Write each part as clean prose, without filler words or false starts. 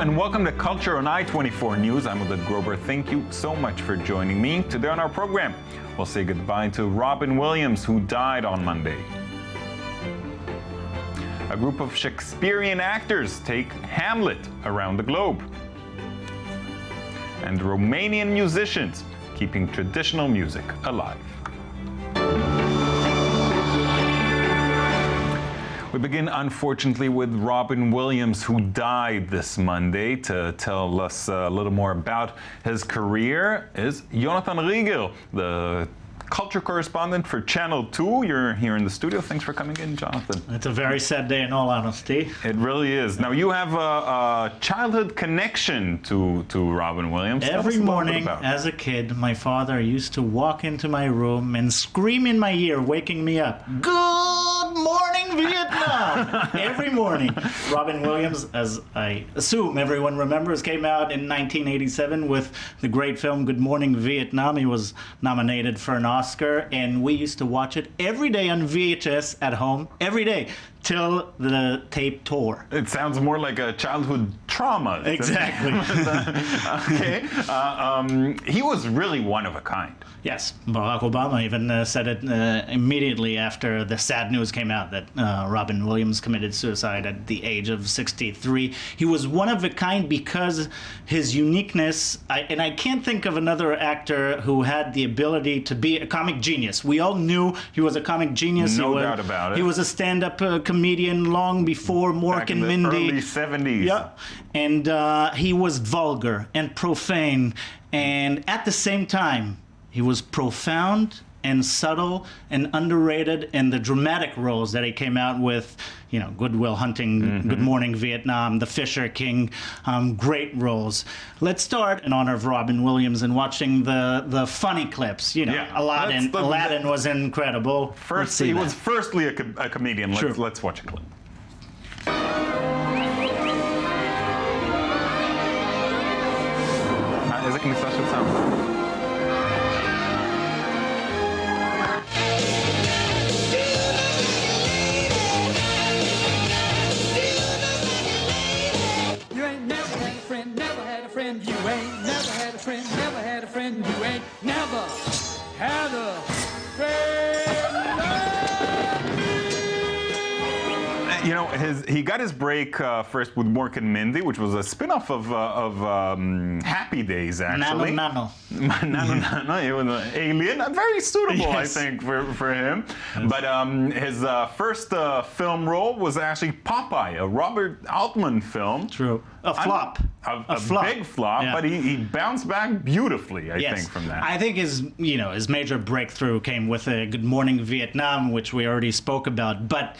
and welcome to Culture on I-24 News. I'm Oded Grober. Thank you so much for joining me. Today on our program, we'll say goodbye to Robin Williams, who died on Monday. A group of Sheakspirian actors take Hamlet around the globe. And Romanian musicians keeping traditional music alive. We begin, unfortunately, with Robin Williams, who died this Monday. To tell us a little more about his career is Jonathan Riegel, the culture correspondent for Channel 2. You're here in the studio. Thanks for coming in, Jonathan. It's a very sad day, in all honesty. It really is. Now, you have a childhood connection to Robin Williams. Every morning, as a kid, my father used to walk into my room and scream in my ear, waking me up, "Good morning, Vietnam!" Every morning. Robin Williams, as I assume everyone remembers, came out in 1987 with the great film Good Morning, Vietnam. He was nominated for an Oscar, and we used to watch it every day on VHS at home, every day, till the tape tore. It sounds more like a childhood trauma. Exactly. Okay. He was really one of a kind. Yes, Barack Obama even said it immediately after the sad news came out that Robin Williams committed suicide at the age of 63. He was one of a kind because his uniqueness, and I can't think of another actor who had the ability to be a comic genius. We all knew he was a comic genius. No doubt about it. He was a stand-up comedian long before Mork and Mindy. Back in the early 70s. Yeah, and he was vulgar and profane, and at the same time, he was profound and subtle and underrated in the dramatic roles that he came out with, you know, Good Will Hunting, Good Morning Vietnam, The Fisher King, great roles. Let's start in honor of Robin Williams and watching the funny clips. You know, Yeah, Aladdin was incredible. He was firstly a comedian. Let's watch a clip. Язык не слышит сам. You ain't never had a friend, never had a friend. You ain't never had a friend, never had a friend. You ain't never had a friend. You know, he got his break first with Mork and Mindy, which was a spin-off of Happy Days, actually. Nano. Nano. It was an alien. Very suitable, Yes. I think, for him. Yes. But his first film role was actually Popeye, a Robert Altman film. True. A flop. A flop. Big flop, Yeah. but he bounced back beautifully, I Yes. think, from that. I think his major breakthrough came with Good Morning Vietnam, which we already spoke about. But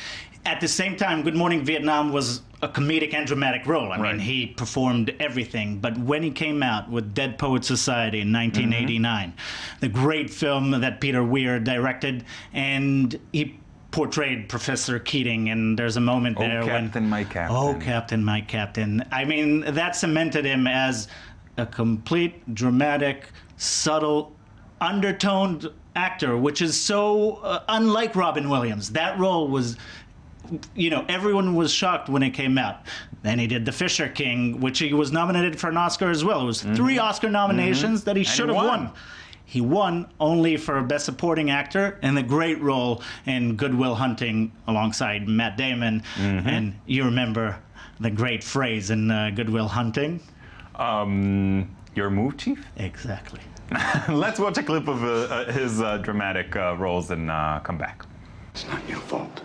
at the same time, Good Morning Vietnam was a comedic and dramatic role. I mean, he performed everything. But when he came out with Dead Poets Society in 1989, the great film that Peter Weir directed, and he portrayed Professor Keating, and there's a moment there when... Captain, my captain. Oh, Captain, my captain. I mean, that cemented him as a complete, dramatic, subtle, undertoned actor, which is so unlike Robin Williams. That role was... everyone was shocked when it came out. Then he did The Fisher King, which he was nominated for an Oscar as well. It was 3 Oscar nominations that he should have won. He won only for Best Supporting Actor and the great role in Good Will Hunting alongside Matt Damon. And you remember the great phrase in Good Will Hunting? Your move, Chief? Exactly. Let's watch a clip of his dramatic roles and come back. It's not your fault.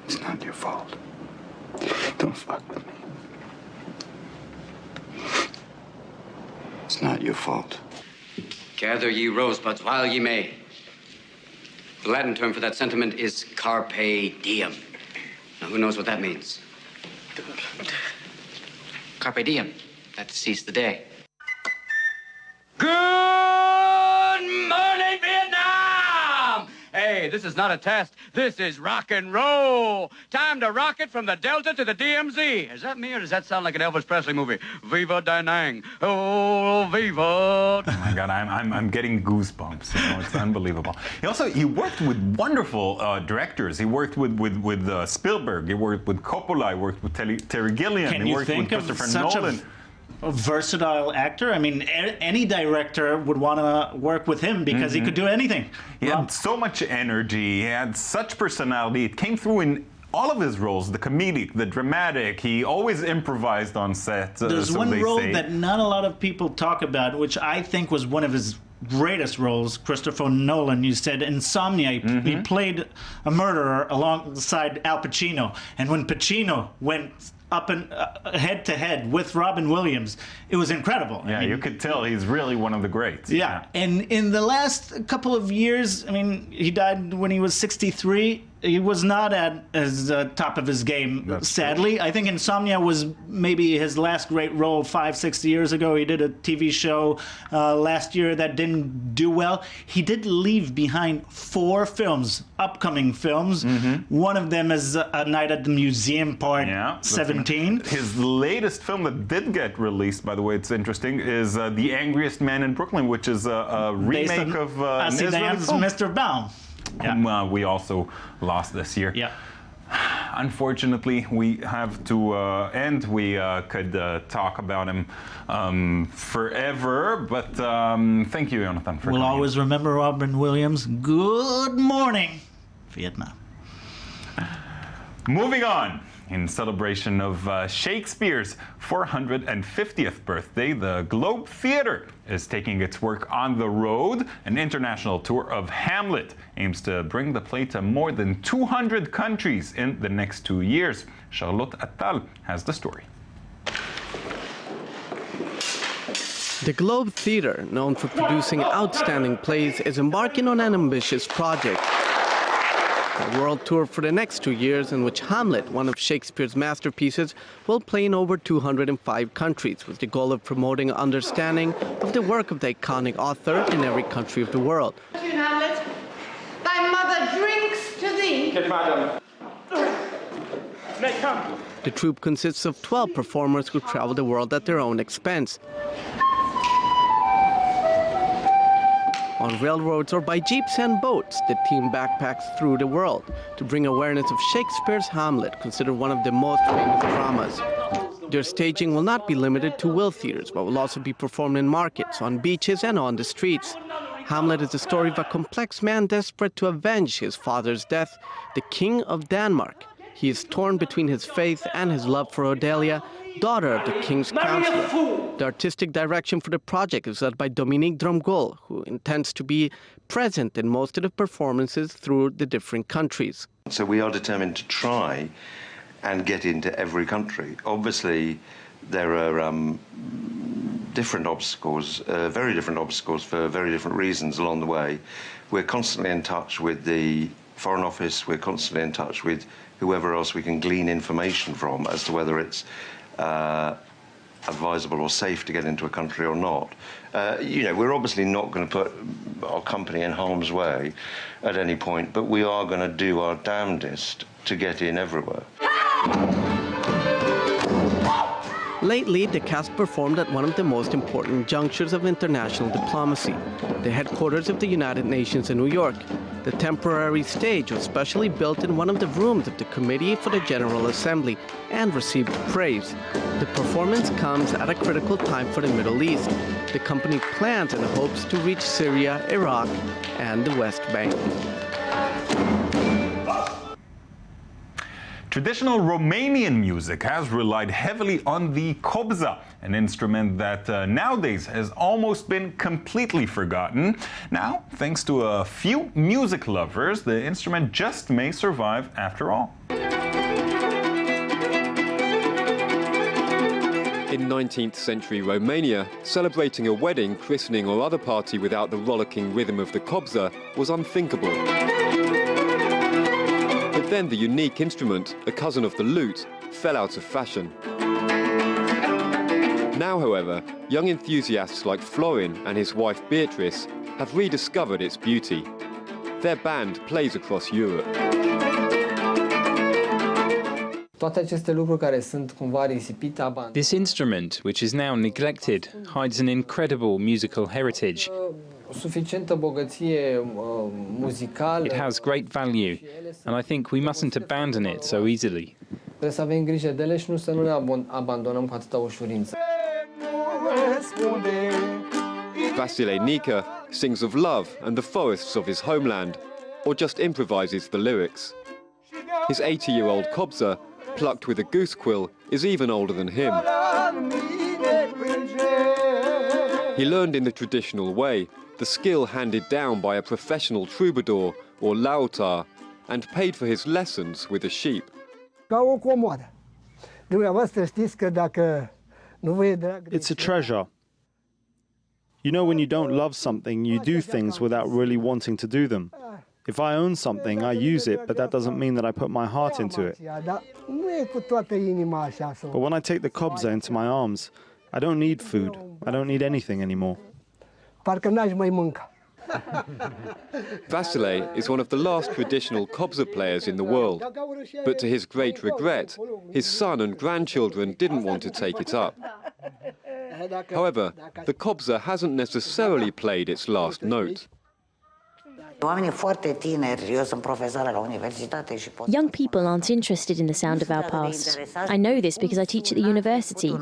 It's not your fault. Don't fuck with me. It's not your fault. Gather ye rosebuds while ye may. The Latin term for that sentiment is carpe diem. Now, who knows what that means? Carpe diem. That's seize the day. Good morning, Vietnam! Hey, this This is not a test. This is rock and roll. Time to rock it from the Delta to the DMZ. Is that me, or does that sound like an Elvis Presley movie? Viva Danang. Oh, viva. Oh my God, I'm getting goosebumps. You know, it's unbelievable. He worked with wonderful directors. He worked with Spielberg. He worked with Coppola. He worked with Terry Gilliam. Can he you worked think with of Christopher such Nolan. a versatile actor? I mean, any director would want to work with him because he could do anything. He had so much energy. He had such personality. It came through in all of his roles, the comedic, the dramatic. He always improvised on set. There's one role that not a lot of people talk about, which I think was one of his greatest roles. Christopher Nolan, you said Insomnia. He played a murderer alongside Al Pacino. And when Pacino went up and head to head with Robin Williams, it was incredible. Yeah, you could tell he's really one of the greats. Yeah, and in the last couple of years, I mean, he died when he was 63. He was not at his top of his game, That's sadly. true. I think Insomnia was maybe his last great role 5-6 years ago. He did a TV show last year that didn't do well. He did leave behind 4 films, upcoming films. One of them is A Night at the Museum, Part 17. His latest film that did get released, by the way, it's interesting, is The Angriest Man in Brooklyn, which is a remake of an Israeli film. Mr. Baum. Whom we also lost this year. Yeah. Unfortunately, we have to end. We could talk about him forever, but thank you, Jonathan, for We'll coming. always remember Robin Williams. Good morning, Vietnam. Moving on. In celebration of Shakespeare's 450th birthday, the Globe Theatre is taking its work on the road. An international tour of Hamlet aims to bring the play to more than 200 countries in the next 2 years. Charlotte Attal has the story. The Globe Theatre, known for producing outstanding plays, is embarking on an ambitious project. A world tour for the next 2 years in which Hamlet, one of Shakespeare's masterpieces, will play in over 205 countries with the goal of promoting understanding of the work of the iconic author in every country of the world. Hamlet, thy mother drinks to thee. Madam. Nay, come. The troupe consists of 12 performers who travel the world at their own expense. On railroads or by jeeps and boats, the team backpacks through the world to bring awareness of Shakespeare's Hamlet, considered one of the most famous dramas. Their staging will not be limited to Will theaters, but will also be performed in markets, on beaches, and on the streets. Hamlet is the story of a complex man desperate to avenge his father's death, the King of Denmark. He is torn between his faith and his love for Odelia, daughter of the king's counselor. The artistic direction for the project is led by Dominique Dromgoole, who intends to be present in most of the performances through the different countries. So we are determined to try and get into every country. Obviously, there are different obstacles, very different obstacles for very different reasons along the way. We're constantly in touch with the Foreign Office. We're constantly in touch with whoever else we can glean information from as to whether it's advisable or safe to get into a country or not. We're obviously not going to put our company in harm's way at any point, but we are going to do our damnedest to get in everywhere. Lately, the cast performed at one of the most important junctures of international diplomacy, the headquarters of the United Nations in New York. The temporary stage was specially built in one of the rooms of the Committee for the General Assembly and received praise. The performance comes at a critical time for the Middle East. The company plans and hopes to reach Syria, Iraq, and the West Bank. Traditional Romanian music has relied heavily on the kobza, an instrument that nowadays has almost been completely forgotten. Now, thanks to a few music lovers, the instrument just may survive after all. In 19th century Romania, celebrating a wedding, christening or other party without the rollicking rhythm of the kobza was unthinkable. But then the unique instrument, a cousin of the lute, fell out of fashion. Now, however, young enthusiasts like Florin and his wife Beatrice have rediscovered its beauty. Their band plays across Europe. This instrument, which is now neglected, hides an incredible musical heritage. It has great value, and I think we mustn't abandon it so easily. Vasile Nica sings of love and the forests of his homeland, or just improvises the lyrics. His 80-year-old Kobza, plucked with a goose quill, is even older than him. He learned in the traditional way, the skill handed down by a professional troubadour or lautar, and paid for his lessons with a sheep. It's a treasure. You know, when you don't love something, you do things without really wanting to do them. If I own something, I use it, but that doesn't mean that I put my heart into it. But when I take the Kobza into my arms, I don't need food. I don't need anything anymore. Vasile is one of the last traditional Kobza players in the world, but to his great regret, his son and grandchildren didn't want to take it up. However, the Kobza hasn't necessarily played its last note. Young people aren't interested in the sound of our past. I know this because I teach at the university.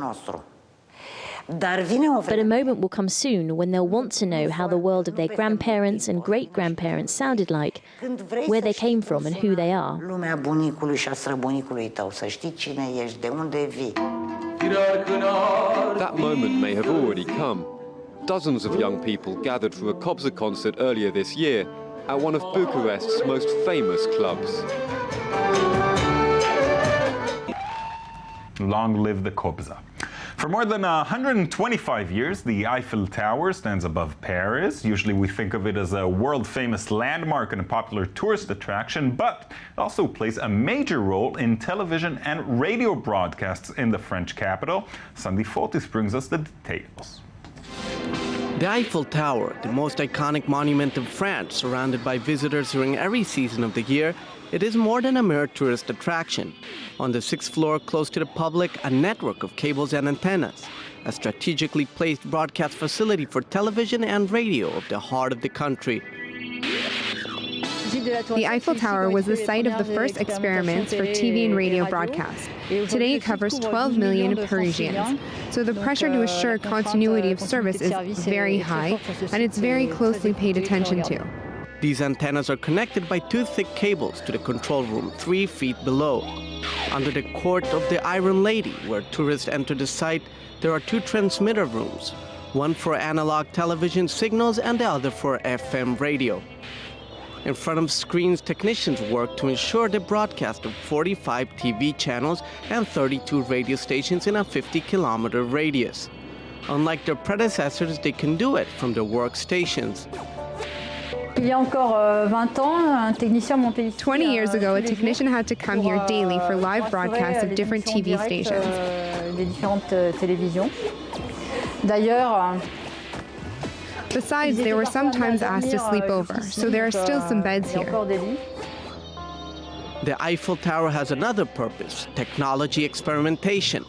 But a moment will come soon when they'll want to know how the world of their grandparents and great-grandparents sounded like, where they came from and who they are. That moment may have already come. Dozens of young people gathered for a Kobza concert earlier this year at one of Bucharest's most famous clubs. Long live the Kobza. For more than 125 years, the Eiffel Tower stands above Paris. Usually we think of it as a world-famous landmark and a popular tourist attraction, but it also plays a major role in television and radio broadcasts in the French capital. Sandy Fotis brings us the details. The Eiffel Tower, the most iconic monument in France, surrounded by visitors during every season of the year, it is more than a mere tourist attraction. On the 6th floor, close to the public, a network of cables and antennas, a strategically placed broadcast facility for television and radio of the heart of the country. The Eiffel Tower was the site of the first experiments for TV and radio broadcast. Today it covers 12 million Parisians, so the pressure to assure continuity of service is very high, and it's very closely paid attention to. These antennas are connected by two thick cables to the control room 3 feet below. Under the court of the Iron Lady, where tourists enter the site, there are 2 transmitter rooms, one for analog television signals and the other for FM radio. In front of screens, technicians work to ensure the broadcast of 45 TV channels and 32 radio stations in a 50-kilometer radius. Unlike their predecessors, they can do it from their workstations. 20 years ago, a technician had to come here daily for live broadcasts of different TV stations. Besides, they were sometimes asked to sleep over, so there are still some beds here. The Eiffel Tower has another purpose, technology experimentation.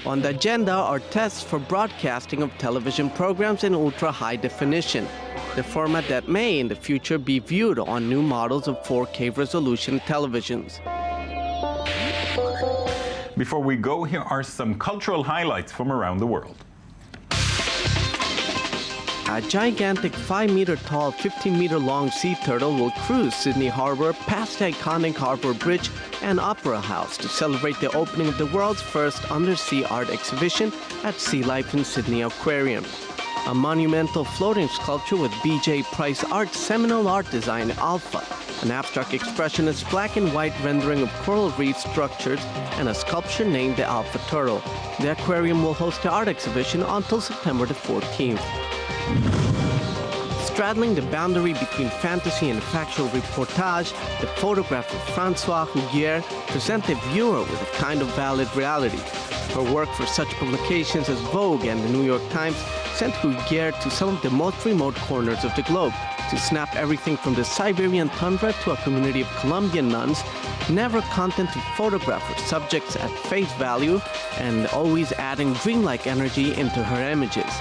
On the agenda are tests for broadcasting of television programs in ultra-high definition, the format that may in the future be viewed on new models of 4K resolution televisions. Before we go, here are some cultural highlights from around the world. A gigantic 5-meter-tall, 15-meter-long sea turtle will cruise Sydney Harbour past the iconic Harbour Bridge and Opera House to celebrate the opening of the world's first undersea art exhibition at Sea Life in Sydney Aquarium. A monumental floating sculpture with B.J. Price Art's seminal art design Alpha, an abstract expressionist black and white rendering of coral reef structures, and a sculpture named the Alpha Turtle. The aquarium will host the art exhibition until September the 14th. Straddling the boundary between fantasy and factual reportage, the photograph of Françoise Huguier presents the viewer with a kind of valid reality. Her work for such publications as Vogue and the New York Times sent Huguier to some of the most remote corners of the globe to snap everything from the Siberian tundra to a community of Colombian nuns, never content to photograph her subjects at face value, and always adding dreamlike energy into her images.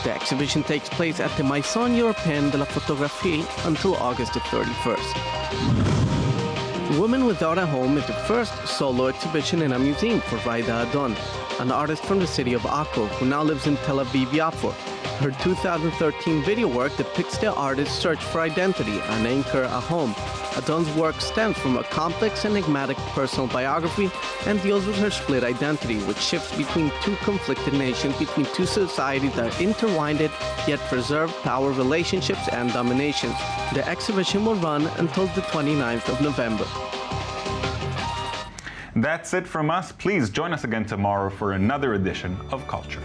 The exhibition takes place at the Maison Européenne de la Photographie until August the 31st. Woman Without a Home is the first solo exhibition in a museum for Raida Adon, an artist from the city of Akko who now lives in Tel Aviv-Yafo. Her 2013 video work depicts the artist's search for identity, an anchor, a home. Adon's work stems from a complex, enigmatic personal biography and deals with her split identity, which shifts between two conflicted nations, between two societies that are intertwined yet preserve power relationships and dominations. The exhibition will run until the 29th of November. That's it from us. Please join us again tomorrow for another edition of Culture.